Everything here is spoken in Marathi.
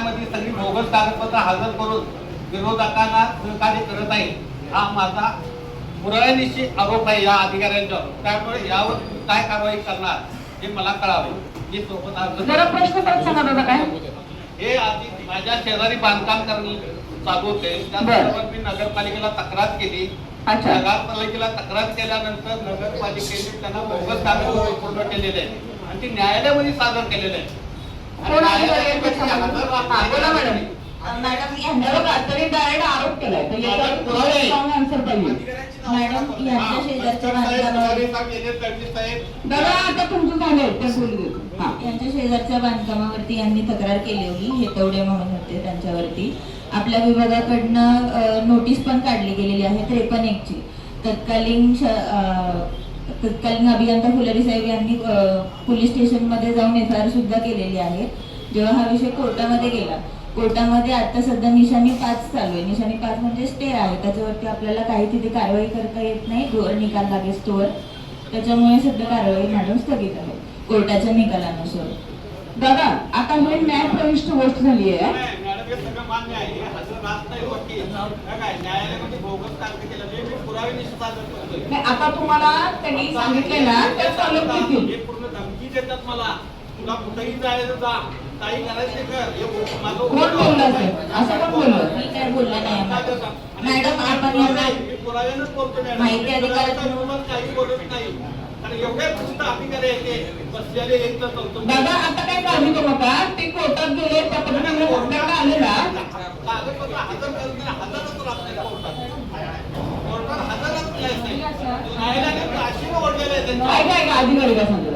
न्यायालयामध्ये सगळी बोगस कागदपत्र हजर करून विरोधकांना सहकार्य करत आहे, हा माझा पुराव्यानिशी आरोप आहे या अधिकाऱ्यांच्यावर. त्यामुळे यावर काय कारवाई करणार हे मला कळावे. मी सोबत प्रश्न परत सांगा दादा काय. हे आधी माझ्या शेजारी बांधकाम करणे चालू होते, त्याबरोबर मी नगरपालिकेला तक्रार केली. नगरपालिकेला तक्रार केल्यानंतर नगरपालिकेने त्यांना बोगस कागदपत्र पूर्ण केलेले आहे आणि ते न्यायालयामध्ये सादर केलेले आहे. मॅडम यांच्यावर डायरेक्ट आरोप केलाय तर याच्यावर आन्सर पाहिजे. मॅडम यांच्या शेजारच्या दादा आता तुमचं झालंय ते बोलू देतो. यांच्या शेजारच्या बांधकामावरती यांनी तक्रार केली होती, हेतवडे म्हणून होते त्यांच्यावरती. आपल्या विभागाकडनं नोटीस पण काढली गेलेली आहे 53 ची. तत्कालीन अभियंता फुलरी साहेब यांनी पोलीस स्टेशन मध्ये जाऊन FIR सुद्धा केलेली आहे. जेव्हा हा विषय कोर्टामध्ये गेला, कोर्टामध्ये आता सध्या निशाणी 5 चालू आहे. निशाणी 5 म्हणजे स्टे आहे, त्याच्यावरती आपल्याला काही तिथे कारवाई करता येत नाही जोवर निकाल लागेल तोवर. त्याच्यामुळे सध्या कारवाई मॅडम स्थगित आहे कोर्टाच्या निकालानुसार. दादा आता हे न्यायप्रविष्ट गोष्ट झाली आहे. मॅडम हे सगळं मान्य आहे, हजर राहत नाही वकील काय न्यायालयामध्ये बोगस कागद केलं मी पुराव्यानिशी सादर करतोय. आता तुम्हाला त्यांनी सांगितले ना ते फॉलो करतील. हे पूर्ण धमकी देतात मला, तुला कुठेही जायचं जा, काही करायचं कर. हे माझं कोण बोललं असं कोण बोललं. मी काय बोलला नाही मॅडम. आपण यांना पुराव्यानंच बोलतो मॅडम, माहिती अधिकारात काही बोलत नाही. कारण एवढे प्रसिद्ध अधिकारी येते बसलेले एक तर दादा आता काय काळजी करू नका. ते कोर्टात गेले त्या पद्धतीने कोर्टाकडे आलेला कागदपत्र हजर करून हजरच राहत नाही कोर्टात. कोर्टात हजरच नाही. न्यायालयाने अशी ओढलेले काय काय अधिकारी काय सांगतात.